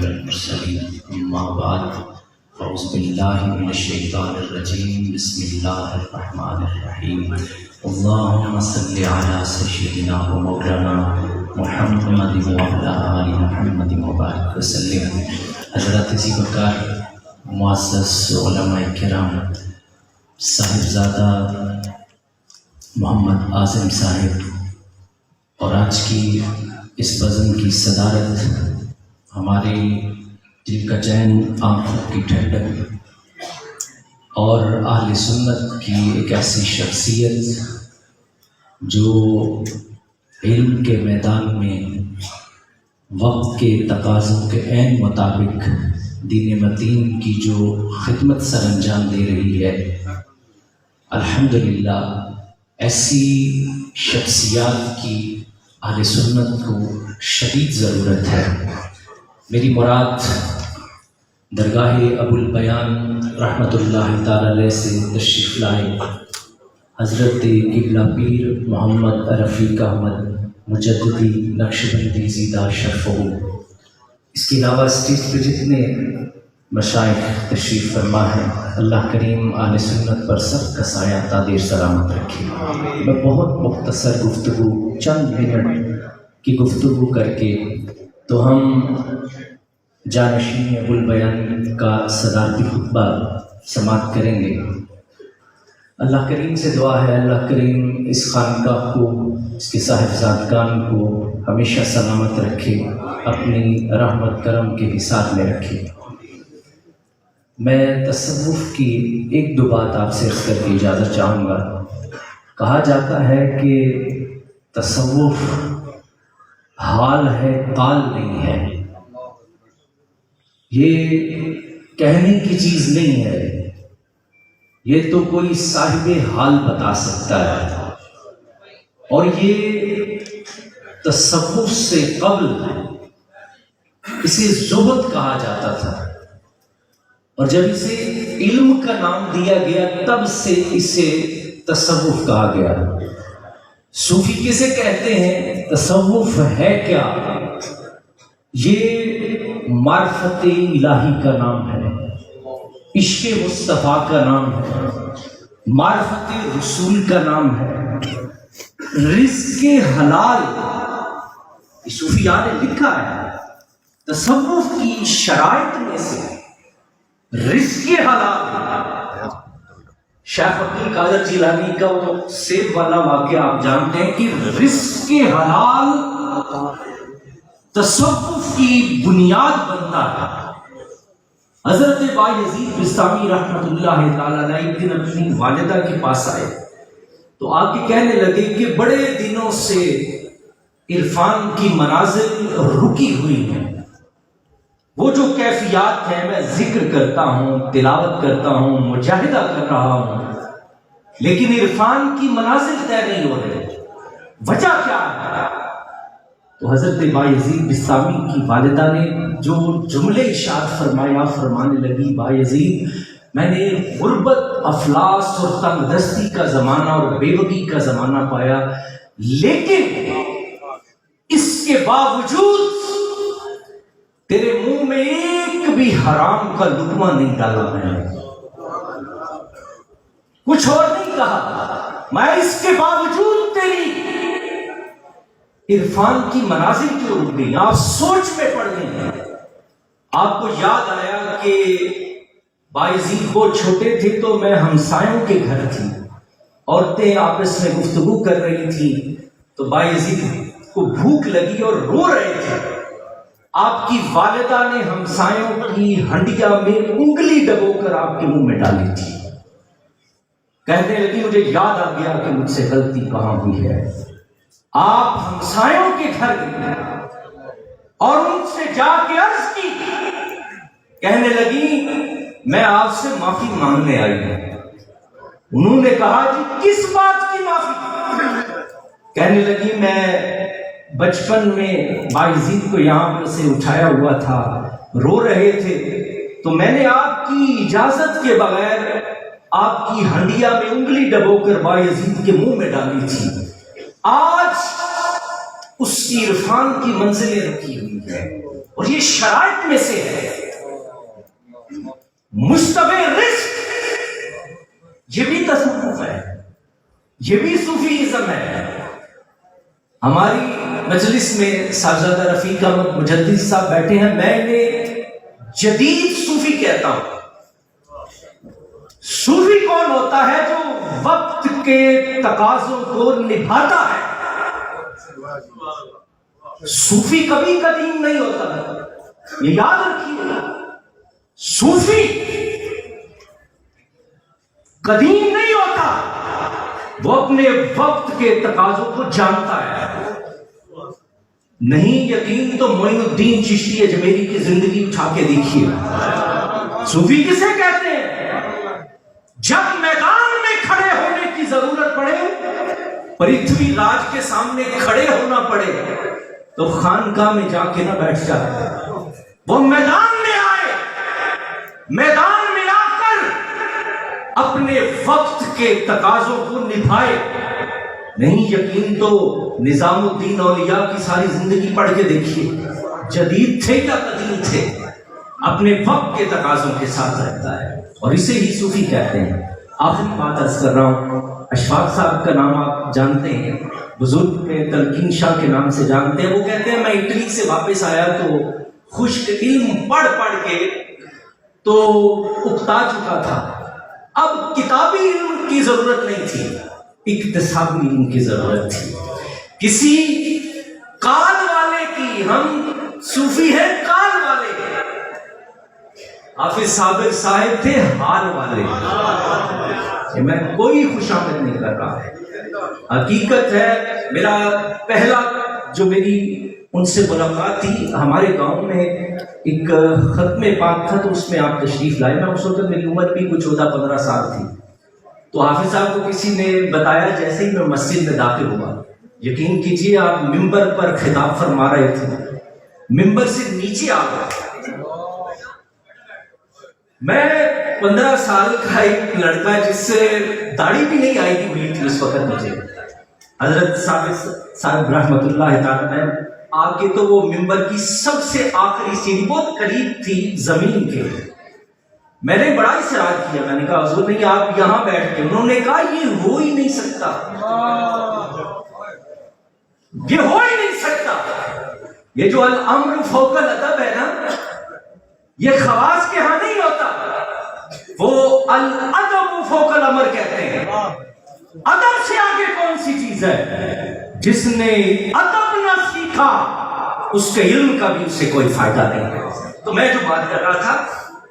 والمرسلين أما بعد أعوذ بالله من الشيطان الرجيم بسم الله الرحمن الرحيم اللهم صل على سيدنا ومولانا محمد وعلى آل محمد وبارك وسلم۔ حضرت ذیبکار معزز علماء کرام، صاحبزادہ محمد اعظم صاحب اور آج کی اس بزم کی صدارت ہمارے دل کا چین، آنکھوں کی ٹھنڈک اور اہل سنت کی ایک ایسی شخصیت جو علم کے میدان میں وقت کے تقاضوں کے عین مطابق دین متین کی جو خدمت سر انجام دے رہی ہے، الحمدللہ ایسی شخصیات کی اہل سنت کو شدید ضرورت ہے۔ میری مراد درگاہ ابو البیان رحمۃ اللہ تعالی علیہ سے تشریف لائے حضرت قبلہ پیر محمد رفیق احمد مجددی نقشبندی زیدہ شرفہ۔ اس کے علاوہ اسٹیج پہ جتنے مشائخ تشریف فرما ہیں، اللہ کریم اہل سنت پر سب کا سایہ تا دیر سلامت رکھے۔ میں بہت مختصر گفتگو، چند منٹ کی گفتگو کر کے تو ہم جانشین ابو البیان کا صدارتی خطبہ سماعت کریں گے۔ اللہ کریم سے دعا ہے اللہ کریم اس خانقاہ کو، اس کے صاحبزادگان کو ہمیشہ سلامت رکھے، اپنی رحمت کرم کے حصار میں رکھے۔ میں تصوف کی ایک دو بات آپ سے عرض کر کے اجازت چاہوں گا۔ کہا جاتا ہے کہ تصوف حال ہے، قال نہیں ہے۔ یہ کہنے کی چیز نہیں ہے، یہ تو کوئی صاحب حال بتا سکتا ہے۔ اور یہ تصوف سے قبل اسے زہد کہا جاتا تھا، اور جب اسے علم کا نام دیا گیا تب سے اسے تصوف کہا گیا۔ صوفی کسے کہتے ہیں؟ تصوف ہے کیا؟ یہ معرفت الہی کا نام ہے، عشق مصطفیٰ کا نام ہے، معرفت رسول کا نام ہے، رزق حلال۔ صوفیاء نے لکھا ہے تصوف کی شرائط میں سے رزق حلال۔ شیخ عبد القادر جیلانی کا وہ سیب والا واقعہ آپ جانتے ہیں کہ رزق حلال تصوف کی بنیاد بنتا ہے۔ حضرت بایزید بستامی رحمۃ اللہ تعالی علیہ ایک دن اپنی والدہ کے پاس آئے تو آ کے کہنے لگے کہ بڑے دنوں سے عرفان کی منازل رکی ہوئی ہیں، وہ جو کیفیات ہیں میں ذکر کرتا ہوں، تلاوت کرتا ہوں، مجاہدہ کر رہا ہوں، لیکن عرفان کی منازل طے نہیں ہو رہے، وجہ کیا ہے؟ تو حضرت بایزید بستامی کی والدہ نے جو جملے ارشاد فرمایا، فرمانے لگی بایزید میں نے غربت، افلاس اور تنگ دستی کا زمانہ اور بیوگی کا زمانہ پایا، لیکن اس کے باوجود تیرے منہ میں ایک بھی حرام کا لقمہ نہیں ڈالا میں نے، کچھ اور نہیں کہا، میں اس کے باوجود تیری عرفان کی منازل کیوں رک گئی؟ آپ سوچ میں پڑ گئے ہیں۔ آپ کو یاد آیا کہ بایزید بہت چھوٹے تھے تو میں ہمسایوں کے گھر تھی، عورتیں آپس میں گفتگو کر رہی تھی تو بایزید کو بھوک لگی اور رو رہے تھے۔ آپ کی والدہ نے ہمسایوں کی ہنڈیا میں انگلی ڈبو کر آپ کے منہ میں ڈالی تھی۔ کہنے لگی مجھے یاد آ گیا کہ مجھ سے غلطی کہاں ہوئی ہے۔ آپ ہمسایوں کے گھر گئے اور ان سے جا کے عرض کی، کہنے لگی میں آپ سے معافی مانگنے آئی ہوں۔ انہوں نے کہا جی کس بات کی معافی؟ کہنے لگی میں بچپن میں بایزید کو یہاں پر سے اٹھایا ہوا تھا، رو رہے تھے تو میں نے آپ کی اجازت کے بغیر آپ کی ہنڈیا میں انگلی ڈبو کر بایزید کے منہ میں ڈالی تھی۔ آج اس کی عرفان کی منزلیں رکھی ہوئی ہیں، اور یہ شرائط میں سے ہے. مشتبہ رزق یہ بھی تصوف ہے, یہ بھی صوفیزم ہے. ہماری مجلس میں صاحبزادہ رفیق احمد مجدد صاحب بیٹھے ہیں. میں انہیں جدید صوفی کہتا ہوں. صوفی کون ہوتا ہے؟ جو وقت کے تقاضوں کو نبھاتا ہے. صوفی کبھی قدیم نہیں ہوتا, یہ یاد رکھیے. صوفی قدیم نہیں ہوتا, وہ اپنے وقت کے تقاضوں کو جانتا ہے. نہیں یقین تو معین الدین چشتی اجمیری کی زندگی اٹھا کے دیکھیے. صوفی کسے کہتے ہیں؟ جب میدان میں کھڑے ہونے کی ضرورت پڑے, پرتھوی راج کے سامنے کھڑے ہونا پڑے, تو خانقاہ میں جا کے نہ بیٹھ جائے. وہ میدان میں آئے, میدان میں آ کر اپنے وقت کے تقاضوں کو نبھائے. نہیں یقین تو نظام الدین اولیاء کی ساری زندگی پڑھ کے دیکھیے, جدید تھے یا قدیم تھے, اپنے وقت کے تقاضوں کے ساتھ رہتا ہے, اور اسے ہی صوفی کہتے ہیں. آخری بات عرض کر رہا ہوں, اشفاق صاحب کا نام آپ جانتے ہیں, بزرگ میں تلقین شاہ کے نام سے جانتے ہیں. وہ کہتے ہیں میں اٹلی سے واپس آیا تو خشک علم پڑھ پڑھ کے تو اکتا چکا تھا. اب کتابی علم کی ضرورت نہیں تھی, اکتسابی علم کی ضرورت تھی, کسی کال والے کی. ہم صوفی ہیں کال والے. حافظ صابر صاحب تھے حال والے. میں کوئی خوشامد نہیں کر رہا ہے, حقیقت ہے. میرا پہلا جو میری ان سے ملاقات تھی, ہمارے گاؤں میں ایک ختم پاک تھا, تو اس میں آپ تشریف لائے. میں اس وقت میری عمر بھی کچھ 14-15 سال تھی. تو حافظ صاحب کو کسی نے بتایا, جیسے ہی میں مسجد میں داخل ہوا, یقین کیجیے آپ ممبر پر خطاب فرما رہے تھے, ممبر سے نیچے آ گئے. میں 15 سال کا ایک لڑکا جس سے داڑھی بھی نہیں آئی ہوئی تھی اس وقت, مجھے حضرت صاحب رحمت اللہ تعالی آ کے, تو وہ ممبر کی سب سے آخری سیڑھی بہت قریب تھی زمین کے. میں نے بڑا اصرار کیا, میں نے کہا حضور نہیں آپ یہاں بیٹھ کے. انہوں نے کہا یہ ہو ہی نہیں سکتا, یہ ہو ہی نہیں سکتا. یہ جو الامر فوق الادب ہے نا, یہ خواص کے ہاں نہیں ہوتا, وہ الادب فوق الامر کہتے ہیں. ادب سے آگے کون سی چیز ہے؟ جس نے ادب نہ سیکھا اس کے علم کا بھی اسے کوئی فائدہ نہیں ہے. تو میں جو بات کر رہا تھا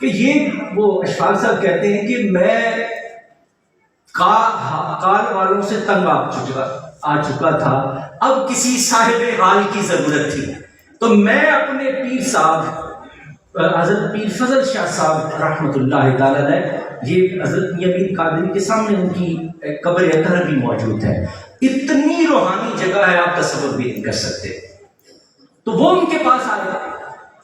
کہ یہ وہ اشفاق صاحب کہتے ہیں کہ میں کال والوں سے تنگ آ چکا تھا, اب کسی صاحب حال کی ضرورت تھی. تو میں اپنے پیر صاحب حضرت پیر فضل شاہ صاحب رحمۃ اللہ تعالی علیہ, یہ حضرت میاں میر قادری کے سامنے ان کی قبر اطہر بھی موجود ہے. اتنی روحانی جگہ ہے آپ تصور بھی نہیں کر سکتے. تو وہ ان کے پاس آ گئے,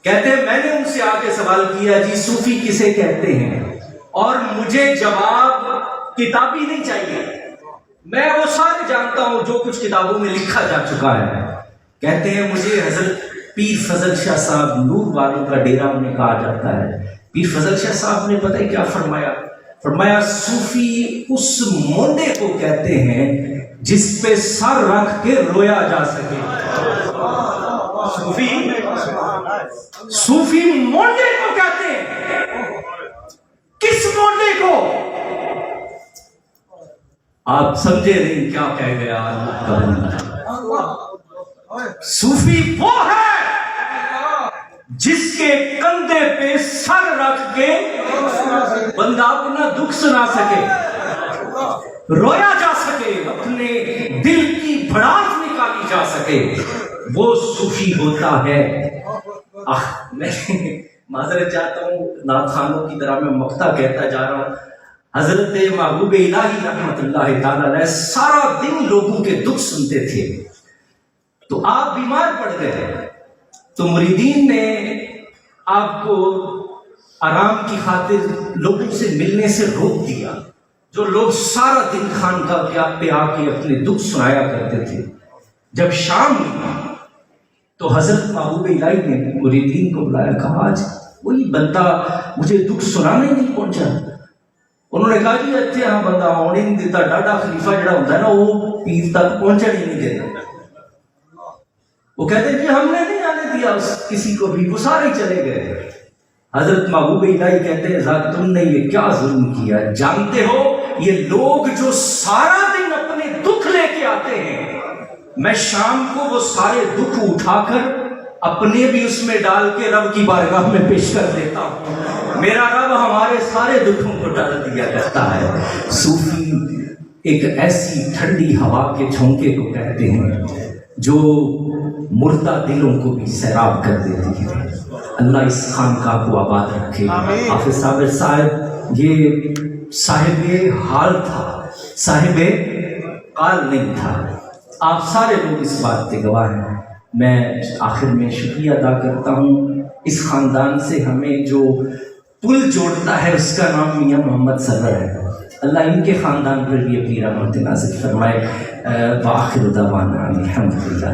کہتے ہیں میں نے ان سے آ کے سوال کیا جی صوفی کسے کہتے ہیں, اور مجھے جواب کتابی نہیں چاہیے, میں وہ سارے جانتا ہوں جو کچھ کتابوں میں لکھا جا چکا ہے. کہتے ہیں مجھے حضرت پیر فضل شاہ صاحب نور والوں کا ڈیرا انہیں کہا جاتا ہے. پیر فضل شاہ صاحب نے پتہ ہے کیا فرمایا؟ فرمایا صوفی اس مونڈے کو کہتے ہیں جس پہ سر رکھ کے رویا جا سکے. صوفی مونڈے کو کہتے ہیں. کس مونڈے کو؟ آپ سمجھے نہیں کیا کہہ گیا اللہ کا بندہ. صوفی وہ ہے جس کے کندھے پہ سر رکھ کے بندہ اپنا دکھ سنا سکے, رویا جا سکے, اپنے دل کی بھڑاس نکالی جا سکے, وہ صوفی ہوتا ہے. میں معذرت چاہتا ہوں, نعت خانوں کی طرح میں مقطع کہتا جا رہا ہوں. حضرت محبوب الہی رحمت اللہ تعالی علیہ سارا دن لوگوں کے دکھ سنتے تھے. تو آپ بیمار پڑ گئے تو مریدین نے آپ کو آرام کی خاطر لوگوں سے ملنے سے روک دیا. جو لوگ سارا دن خانقاہ پہ آ کے اپنے دکھ سنایا کرتے تھے, جب شام ہوئی تو حضرت محبوب الہی نے مریدین کو بلایا، کہا آج وہی بندہ مجھے دکھ سنانے ہی نہیں پہنچا۔ انہوں نے کہا جی اتنے ہاں بندہ آنے نہیں دیتا، ڈاڈا خلیفہ جڑا ہوتا ہے نا وہ پیر تک پہنچا ہی نہیں دیتا۔ وہ کہتے ہیں کہ ہم نے نہیں آنے دیا کسی کو بھی، وہ سارے چلے گئے۔ حضرت محبوب الہی کہتے ہیں ذات تم نے یہ کیا ظلم کیا، جانتے ہو یہ لوگ جو سارا دن اپنے دکھ لے کے آتے ہیں، میں شام کو وہ سارے دکھ اٹھا کر اپنے بھی اس میں ڈال کے رب کی بارگاہ میں پیش کر دیتا ہوں، میرا رب ہمارے سارے دکھوں کو ڈال دیا کرتا ہے۔ صوفی ایک ایسی ٹھنڈی ہوا کے جھونکے کو کہتے ہیں جو مردہ دلوں کو بھی سیراب کر دیتی ہے۔ اللہ اس خانقاہ کو آباد رکھے۔ حافظ صابر صاحب یہ صاحب حال تھا، صاحب قال نہیں تھا۔ آپ سارے لوگ اس بات کے گواہ ہیں۔ میں آخر میں شکریہ ادا کرتا ہوں اس خاندان سے ہمیں جو پل جوڑتا ہے، اس کا نام میاں محمد سرور ہے۔ اللہ ان کے خاندان پر بھی اپنی رحمت نازل فرمائے۔ وآخر دعوانا الحمدللہ۔